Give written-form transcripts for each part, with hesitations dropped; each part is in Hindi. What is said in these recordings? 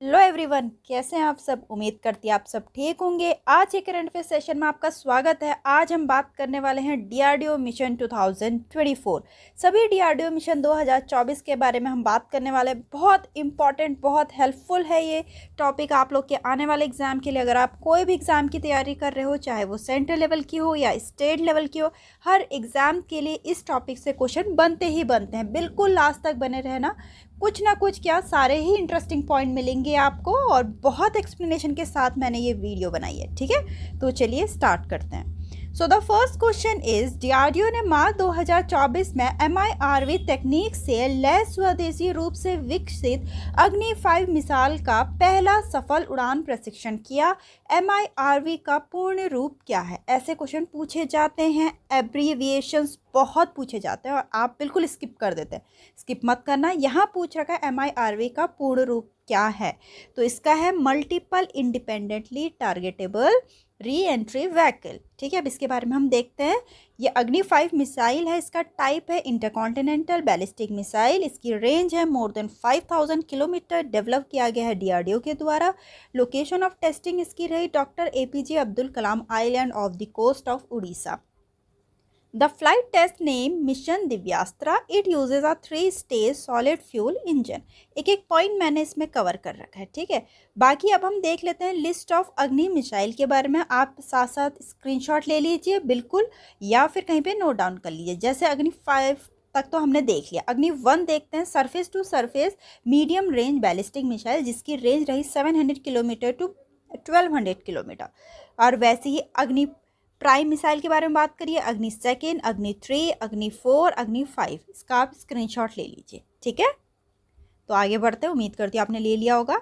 हेलो एवरीवन, कैसे हैं आप सब। उम्मीद करती है आप सब ठीक होंगे। आज के करंट अफेयर सेशन में आपका स्वागत है। आज हम बात करने वाले हैं डीआरडीओ मिशन 2024। सभी डीआरडीओ मिशन 2024 के बारे में हम बात करने वाले हैं। बहुत इंपॉर्टेंट, बहुत हेल्पफुल है ये टॉपिक आप लोग के आने वाले एग्जाम के लिए। अगर आप कोई भी एग्जाम की तैयारी कर रहे हो, चाहे वो सेंट्रल लेवल की हो या स्टेट लेवल की हो, हर एग्जाम के लिए इस टॉपिक से क्वेश्चन बनते ही बनते हैं। बिल्कुल लास्ट तक बने रहना, कुछ ना कुछ क्या सारे ही इंटरेस्टिंग पॉइंट मिलेंगे आपको, और बहुत एक्सप्लेनेशन के साथ मैंने ये वीडियो बनाई है। ठीक है, तो चलिए स्टार्ट करते हैं। So the first question is, DRDO ने मार्च 2024 में MIRV तकनीक से लैस स्वदेशी रूप से विकसित अग्नि 5 मिसाइल का पहला सफल उड़ान प्रशिक्षण किया। MIRV का पूर्ण रूप क्या है? ऐसे क्वेश्चन पूछे जाते हैं, एब्रीविएशंस बहुत पूछे जाते हैं और आप बिल्कुल स्किप कर देते हैं। स्किप मत करना। यहाँ पूछ रखा है MIRV का पूर्ण रूप क्या है, तो इसका है multiple independently targetable re entry vehicle. ठीक है, अब इसके बारे में हम देखते हैं। ये अग्नि 5 मिसाइल है, इसका टाइप है इंटरकॉन्टिनेंटल बैलिस्टिक मिसाइल। इसकी रेंज है मोर देन 5000 किलोमीटर। डेवलप किया गया है डीआरडीओ के द्वारा। लोकेशन ऑफ टेस्टिंग इसकी रही doctor APJ Abdul Kalam island off the coast of Odisha. The flight test name Mission Divyastra. It uses a 3-stage solid fuel engine. एक एक पॉइंट मैंने इसमें कवर कर रखा है। ठीक है, बाकी अब हम देख लेते हैं लिस्ट ऑफ अग्नि मिसाइल के बारे में। आप साथ साथ स्क्रीनशॉट ले लीजिए बिल्कुल, या फिर कहीं पे नोट डाउन कर लीजिए। जैसे अग्नि 5 तक तो हमने देख लिया। अग्नि 1 देखते हैं, surface to surface medium range ballistic missile, जिसकी रेंज रही 700 किलोमीटर टू 1200 किलोमीटर। और वैसे ही अग्नि प्राइम मिसाइल के बारे में बात करिए, अग्नि 2, अग्नि 3, अग्नि 4, अग्नि 5। इसका आप स्क्रीनशॉट ले लीजिए। ठीक है, तो आगे बढ़ते हैं। उम्मीद करती हूँ आपने ले लिया होगा।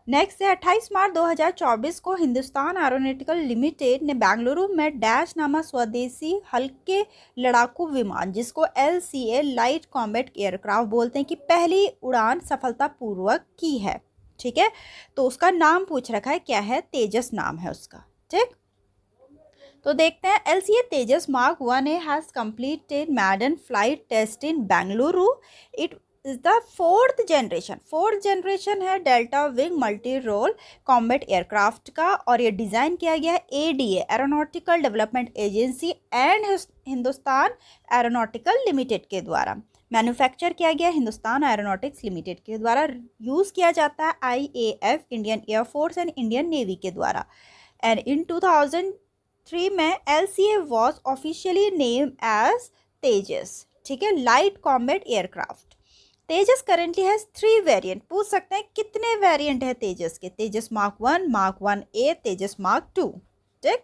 नेक्स्ट है 28 मार्च 2024 को हिंदुस्तान एरोनॉटिकल लिमिटेड ने बेंगलुरु में डैश नामा स्वदेशी हल्के लड़ाकू विमान, जिसको LCA लाइट कॉम्बैट एयरक्राफ्ट बोलते हैं, कि पहली उड़ान सफलतापूर्वक की है। ठीक है, तो उसका नाम पूछ रखा है, क्या है? तेजस नाम है उसका। ठीक, तो देखते हैं। LCA Tejas mark 1A has completed maiden flight test in Bengaluru. It is the fourth generation है delta wing multi role combat aircraft का, और ये डिज़ाइन किया गया है ADA Aeronautical Development Agency and Hindustan Aeronautical Limited के द्वारा। मैन्युफैक्चर किया गया हिंदुस्तान एरोनॉटिक्स लिमिटेड के द्वारा। यूज़ किया जाता है IAF Indian Air Force and Indian Navy के द्वारा। एंड इन 2003 में LCA was officially name as Tejas. ठीक है, light combat aircraft. Tejas currently has 3 variant. पूछ सकते हैं कितने वेरिएंट है तेजस के? Tejas mark 1, mark 1A, Tejas mark 2। ठीक,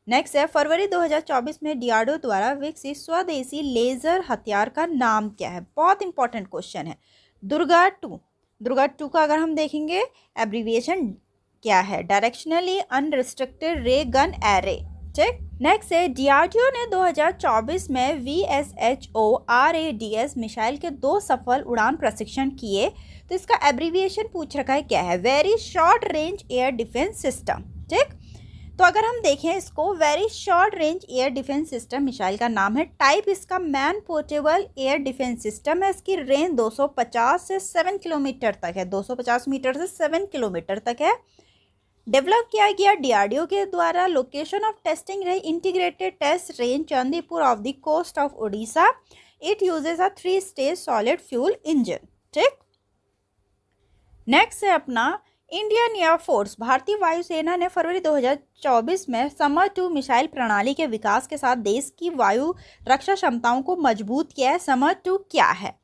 नेक्स्ट है फरवरी 2024 में डीआरडीओ द्वारा विकसित स्वदेशी लेजर हथियार का नाम क्या है? बहुत इंपॉर्टेंट क्वेश्चन है। दुर्गा 2 का अगर हम देखेंगे एब्रीविएशन क्या है? डायरेक्शनली अनरिस्ट्रिक्टेड रे गन एरे। ठीक, नेक्स्ट है डीआरडीओ ने 2024 में VSHO RADS मिसाइल के 2 सफल उड़ान प्रशिक्षण किए। तो इसका एब्रीविएशन पूछ रखा है, क्या है? Very short range air defence system. ठीक, तो अगर हम देखें इसको, very short range air defence system missile का नाम है। टाइप इसका man portable air defence system है। इसकी रेंज 250 से 7 किलोमीटर तक है। 250 मीटर से 7 किलोमीटर तक है। डेवलप किया गया डीआरडीओ के द्वारा। लोकेशन ऑफ टेस्टिंग रही integrated test range Chandipur off the coast of Orissa. It uses a 3-स्टेज सॉलिड फ्यूल इंजन। ठीक, नेक्स्ट है अपना इंडियन एयरफोर्स। भारतीय वायुसेना ने फरवरी 2024 में समर 2 मिसाइल प्रणाली के विकास के साथ देश की वायु रक्षा क्षमताओं को मजबूत किया है। समर 2 क्या है?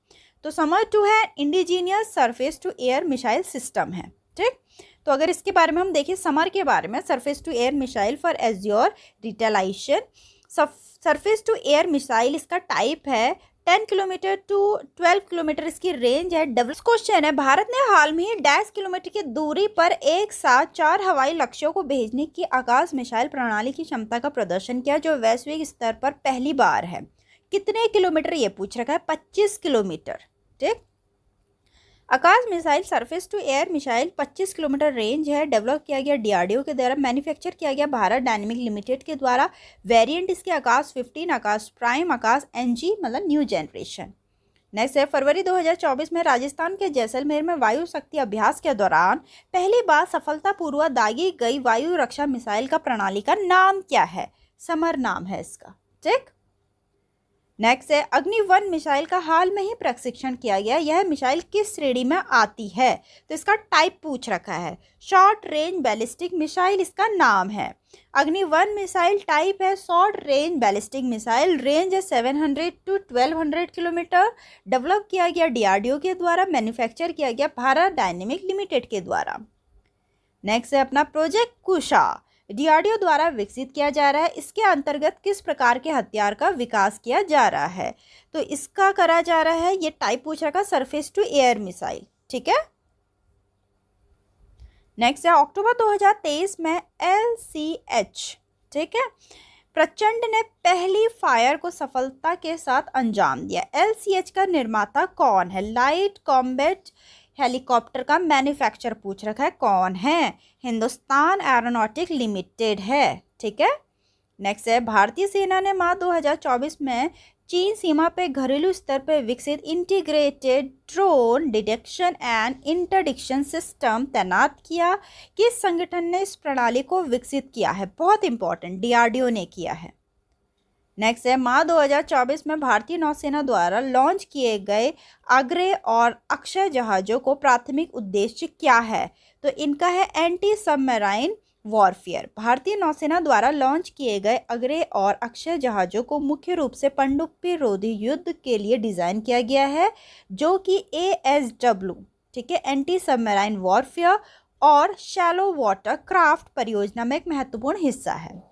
तो समर 2 है indigenous surface to air missile system है। ठीक, तो अगर इसके बारे में हम देखें, समर के बारे में, surface to air missile for assure retaliation. Surface to air missile इसका टाइप है 10 किलोमीटर टू 12 किलोमीटर इसकी रेंज है। डबल क्वेश्चन है, भारत ने हाल में ही 10 किलोमीटर की दूरी पर एक साथ 4 हवाई लक्ष्यों को भेजने की आकाश मिसाइल प्रणाली की क्षमता का प्रदर्शन किया, जो वैश्विक स्तर पर पहली बार है। कितने किलोमीटर ये पूछ रखा है? 25 किलोमीटर। ठीक, Akash missile surface to air missile 25 kilometre range है। डेवलप किया गया डीआरडीओ के द्वारा। मैन्युफैक्चर किया गया भारत डायनेमिक लिमिटेड के द्वारा। वेरिएंट इसके आकाश 15, आकाश प्राइम, आकाश NG मतलब न्यू जनरेशन। नेक्स्ट है फरवरी 2024 में राजस्थान के जैसलमेर में वायु शक्ति अभ्यास के दौरान पहली बार सफलतापूर्वक दागी गई वायु रक्षा मिसाइल का प्रणाली का नाम क्या है? समर नाम है इसका। ठीक। नेक्स्ट है अग्नि-1 मिसाइल का हाल में ही प्रशिक्षण किया गया, यह मिसाइल किस श्रेणी में आती है? तो इसका टाइप पूछ रखा है। शॉर्ट रेंज बैलिस्टिक मिसाइल इसका नाम है। अग्नि-1 मिसाइल टाइप है short range ballistic missile, range है 700 to 1200 किलोमीटर। डेवलप किया गया डीआरडीओ के द्वारा, मैन्युफैक्चर किया गया भारत डायनेमिक लिमिटेड के द्वारा। नेक्स्ट है अपना प्रोजेक्ट कुशा, डीआरडीओ द्वारा विकसित किया जा रहा है। इसके अंतर्गत किस प्रकार के हथियार का विकास किया जा रहा है? तो इसका करा जा रहा है, ये टाइप पूछ रखा सरफेस टू एयर मिसाइल। ठीक है। नेक्स्ट है अक्टूबर 2023 में LCH, ठीक है, प्रचंड ने पहली फायर को सफलता के साथ अंजाम दिया। LCH का निर्माता कौन है? लाइट कॉम्बैट हेलीकॉप्टर का मैन्युफैक्चर पूछ रखा है, कौन है? हिंदुस्तान एरोनॉटिक लिमिटेड है। ठीक है। नेक्स्ट है भारतीय सेना ने मार्च 2024 में चीन सीमा पे घरेलू स्तर पर विकसित integrated drone detection and interdiction system तैनात किया। किस संगठन ने इस प्रणाली को विकसित किया है? बहुत इंपॉर्टेंट, डीआरडीओ ने किया है। नेक्स्ट है मार्च 2024 में भारतीय नौसेना द्वारा लॉन्च किए गए अग्रे और अक्षय जहाज़ों को प्राथमिक उद्देश्य क्या है? तो इनका है एंटी सबमरीन वॉरफेयर। भारतीय नौसेना द्वारा लॉन्च किए गए अग्रे और अक्षय जहाज़ों को मुख्य रूप से पनडुब्बी रोधी युद्ध के लिए डिज़ाइन किया गया है, जो कि ASW, ठीक है, एंटी सबमरीन वॉरफेयर और शैलो वाटर क्राफ्ट परियोजना में एक महत्वपूर्ण हिस्सा है।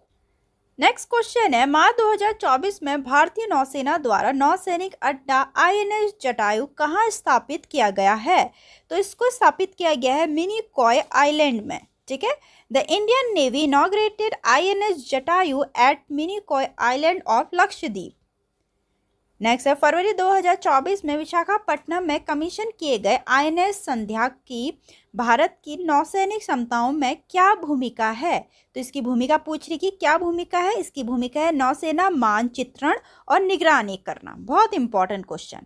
नेक्स्ट क्वेश्चन है मार्च 2024 में भारतीय नौसेना द्वारा नौसैनिक अड्डा INS जटायु कहाँ स्थापित किया गया है? तो इसको स्थापित किया गया है मिनिकॉय आइलैंड में। ठीक है। The Indian navy inaugurated INS Jatayu at Minicoy island off Lakshadweep. Next है फरवरी 2024 में विशाखापट्टनम में कमीशन किए गए INS संध्या की भारत की नौसैनिक क्षमताओं में क्या भूमिका है? तो इसकी भूमिका पूछ रही कि क्या भूमिका है? इसकी भूमिका है नौसेना मानचित्रण और निगरानी करना। बहुत इंपॉर्टेंट क्वेश्चन।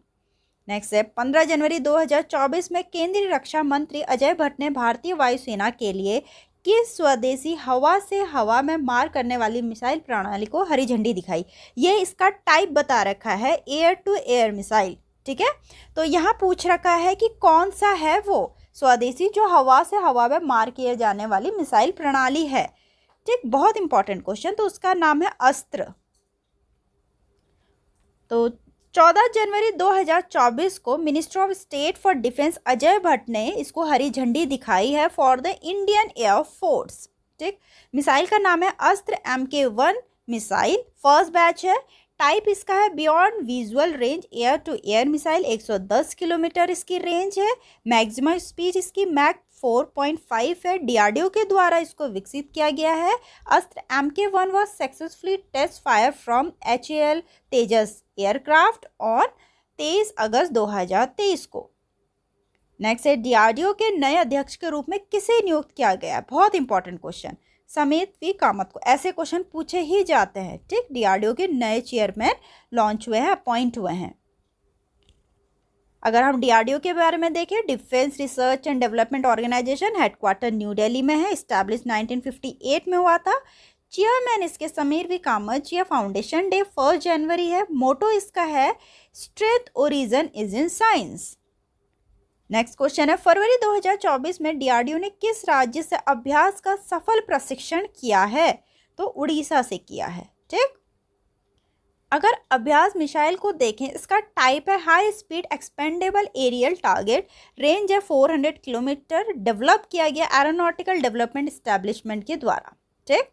नेक्स्ट है 15 जनवरी 2024 में केंद्रीय रक्षा मंत्री अजय भट्ट ने भारतीय वायुसेना के लिए किस स्वदेशी हवा से हवा में मार करने वाली मिसाइल प्रणाली को हरी झंडी दिखाई? ये इसका टाइप बता रखा है एयर टू एयर मिसाइल। ठीक है। तो यहाँ पूछ रखा है कि कौन सा है वो स्वदेशी जो हवा से हवा में मार किए जाने वाली मिसाइल प्रणाली है। ठीक, बहुत इंपॉर्टेंट क्वेश्चन। तो उसका नाम है अस्त्र। तो 14 जनवरी 2024 को minister of state for defence Ajay Bhatt ने इसको हरी झंडी दिखाई है for the Indian air force. ठीक, मिसाइल का नाम है Astra MK1 missile, first batch है। टाइप इसका है beyond visual range air to air missile, 110 kilometre इसकी रेंज है। मैक्सिमम स्पीड इसकी मैक 4.5 है। डीआरडीओ के द्वारा इसको विकसित किया गया है। Astra MK1 was successfully test fire from HAL Tejas aircraft on 23 अगस्त 2023 को। नेक्स्ट है डीआरडीओ के नए अध्यक्ष के रूप में किसे नियुक्त किया गया? बहुत इंपॉर्टेंट क्वेश्चन। समेत V कामत को। ऐसे क्वेश्चन पूछे ही जाते हैं। ठीक, डीआरडीओ के नए चेयरमैन लॉन्च हुए हैं, अपॉइंट हुए हैं। अगर हम डीआरडीओ के बारे में देखें, defence research and development organisation, headquarter new Delhi में है, इस्टेब्लिश 1958 में हुआ था। चेयरमैन इसके समीर V कामत। यह फाउंडेशन डे 1 जनवरी है। मोटो इसका है strength origin is in science. Next question है फरवरी 2024 में डीआरडीओ ने किस राज्य से अभ्यास का सफल प्रशिक्षण किया है? तो उड़ीसा से किया है। ठीक, अगर अभ्यास मिसाइल को देखें, इसका टाइप है high speed expendable aerial target, range है 400 किलोमीटर। डेवलप किया गया एरोनॉटिकल डेवलपमेंट एस्टेब्लिशमेंट के द्वारा। ठीक,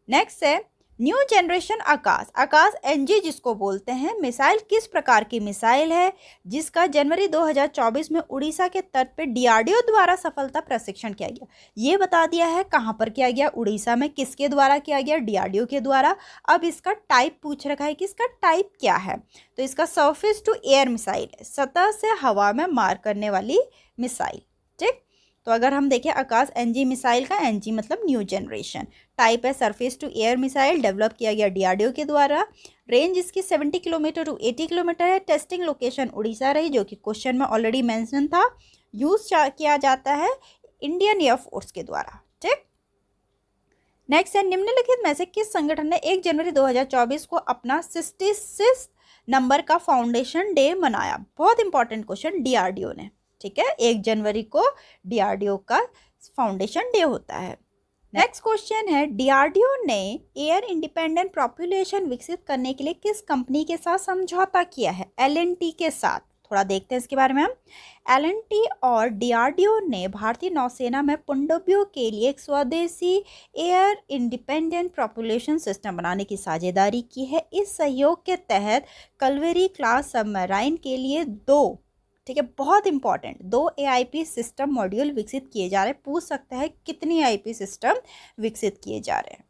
नेक्स्ट है न्यू जनरेशन आकाश, आकाश NG जिसको बोलते हैं, मिसाइल किस प्रकार की मिसाइल है जिसका जनवरी 2024 में उड़ीसा के तट पे डीआरडीओ द्वारा सफलता प्रशिक्षण किया गया? ये बता दिया है कहाँ पर किया गया, उड़ीसा में। किसके द्वारा किया गया? डीआरडीओ के द्वारा। अब इसका टाइप पूछ रखा है कि इसका टाइप क्या है? तो इसका सरफेस टू एयर मिसाइल है, सतह से हवा में मार करने वाली मिसाइल। ठीक, तो अगर हम देखें आकाश एनजी मिसाइल का, एनजी मतलब न्यू जनरेशन। टाइप है surface to air missile, develop किया गया डीआरडीओ के द्वारा। रेंज इसकी 70 किलोमीटर टू 80 किलोमीटर है। टेस्टिंग लोकेशन उड़ीसा रही, जो कि क्वेश्चन में ऑलरेडी मेंशन था। यूज किया जाता है इंडियन एयरफोर्स के द्वारा। ठीक, नेक्स्ट है निम्नलिखित में से किस संगठन ने 1 जनवरी 2024 को अपना 66 नंबर का फाउंडेशन डे मनाया? बहुत इंपॉर्टेंट क्वेश्चन, डीआरडीओ ने। ठीक है, 1 जनवरी को डीआरडीओ का फाउंडेशन डे होता है। नेक्स्ट क्वेश्चन है डीआरडीओ ने एयर इंडिपेंडेंट प्रोपल्शन विकसित करने के लिए किस कंपनी के साथ समझौता किया है? एलएनटी के साथ। थोड़ा देखते हैं इसके बारे में हम। एलएनटी और डीआरडीओ ने भारतीय नौसेना में पनडुब्बियों के लिए एक स्वदेशी एयर इंडिपेंडेंट प्रोपल्शन सिस्टम बनाने की साझेदारी की है। इस सहयोग के तहत कलवेरी क्लास सबमरीन के लिए 2, ठीक है, बहुत इंपॉर्टेंट, 2 एआईपी सिस्टम मॉड्यूल विकसित किए जा रहे हैं। पूछ सकता है कितनी एआईपी सिस्टम विकसित किए जा रहे हैं।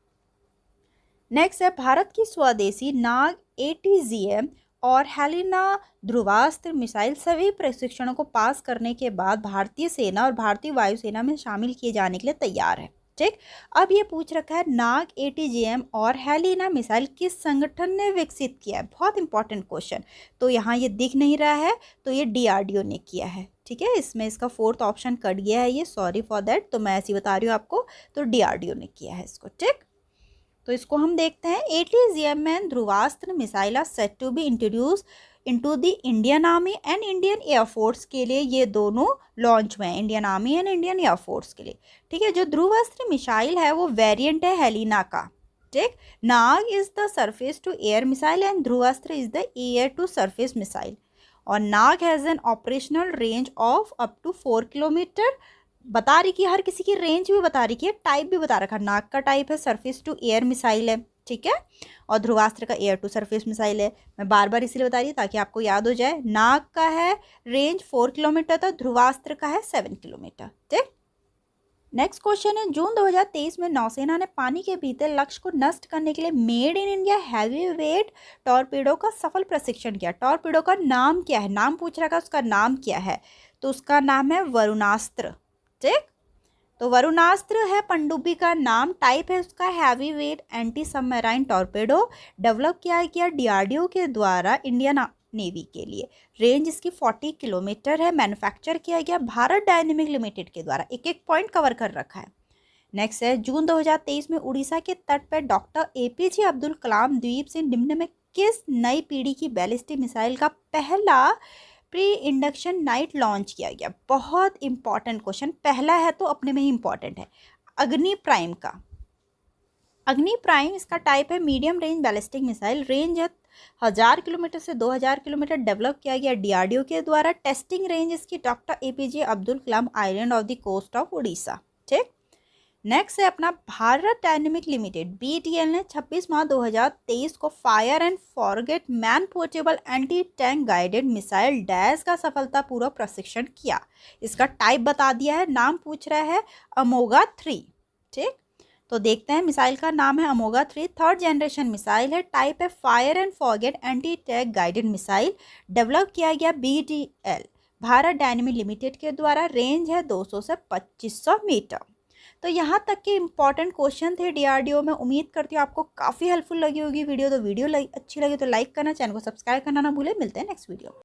नेक्स्ट है भारत की स्वदेशी नाग एटीजीएम और हेलिना ध्रुवास्त्र मिसाइल सभी प्रशिक्षणों को पास करने के बाद भारतीय सेना और भारतीय वायुसेना में शामिल किए जाने के लिए तैयार है। ठीक, अब ये पूछ रखा है नाग एटीजीएम और हेलिना मिसाइल किस संगठन ने विकसित किया है? बहुत इंपॉर्टेंट क्वेश्चन। तो यहाँ ये दिख नहीं रहा है, तो ये डीआरडीओ ने किया है। ठीक है, इसमें इसका 4th ऑप्शन कट गया है, ये सॉरी फॉर दैट, तो मैं ऐसी बता रही हूँ आपको, तो डीआरडीओ ने किया है इसको। ठीक, तो इसको हम देखते हैं। ATGM and Dhruvastra missile are set to be introduce into the Indian army and Indian air force के लिए ये दोनों लॉन्च हुए हैं, Indian army and Indian air force के लिए। ठीक है, जो ध्रुवास्त्र मिसाइल है वो वेरिएंट है हेलिना का। ठीक, Nag is the surface to air missile and Dhruvastra is the air to surface missile. और Nag has an operational range of up to 4 kilometre. बता रही कि हर किसी की रेंज भी बता रही कि टाइप भी बता रखा। नाग का टाइप है सरफेस टू एयर मिसाइल है, ठीक है, और ध्रुवास्त्र का एयर टू सरफेस मिसाइल है। मैं बार बार इसलिए बता रही हूँ ताकि आपको याद हो जाए। नाग का है रेंज 4 किलोमीटर तक, ध्रुवास्त्र का है 7 किलोमीटर। ठीक, नेक्स्ट क्वेश्चन है जून 2023 में नौसेना ने पानी के भीतर लक्ष्य को नष्ट करने के लिए made in India heavy weight torpedo का सफल प्रशिक्षण किया। टॉर्पेडो का नाम क्या है? नाम पूछ रखा, उसका नाम क्या है? तो उसका नाम है वरुणास्त्र। ठीक, तो वरुणास्त्र है पनडुब्बी का नाम। टाइप है उसका heavy weight anti submarine torpedo. Develop किया गया डीआरडीओ के द्वारा इंडियन नेवी के लिए। रेंज इसकी 40 किलोमीटर है। मैन्युफैक्चर किया गया भारत डायनेमिक लिमिटेड के द्वारा। एक एक पॉइंट कवर कर रखा है। नेक्स्ट है जून 2023 में उड़ीसा के तट पर डॉक्टर एपीजे अब्दुल कलाम द्वीप से निम्न में किस नई पीढ़ी की बैलिस्टिक मिसाइल का पहला प्री इंडक्शन नाइट लॉन्च किया गया? बहुत इंपॉर्टेंट क्वेश्चन, पहला है तो अपने में ही इंपॉर्टेंट है। अग्नि प्राइम का, अग्नि प्राइम इसका टाइप है medium range ballistic missile. Range है 1000 किलोमीटर से 2000 किलोमीटर। डेवलप किया गया डीआरडीओ के द्वारा। टेस्टिंग रेंज इसकी doctor APJ Abdul Kalam island off the coast of Odisha. ठीक, नेक्स्ट है अपना भारत डायनेमिक लिमिटेड बीडीएल ने 26 मार्च 2023 को fire and forget man portable anti tank guided missile dash का सफलतापूर्वक प्रशिक्षण किया। इसका टाइप बता दिया है, नाम पूछ रहा है अमोगा 3। ठीक, तो देखते हैं, मिसाइल का नाम है अमोगा 3, 3rd जनरेशन मिसाइल है। टाइप है fire and forget anti tank guided missile. Develop किया गया बीडीएल भारत डायनेमिक लिमिटेड के द्वारा। रेंज है 200 से 2500 मीटर। तो यहाँ तक के इंपॉर्टेंट क्वेश्चन थे डीआरडीओ में। उम्मीद करती हूँ आपको काफ़ी हेल्पफुल लगी होगी वीडियो। तो वीडियो अच्छी लगी तो लाइक करना, चैनल को सब्सक्राइब करना ना भूले। मिलते हैं नेक्स्ट वीडियो में।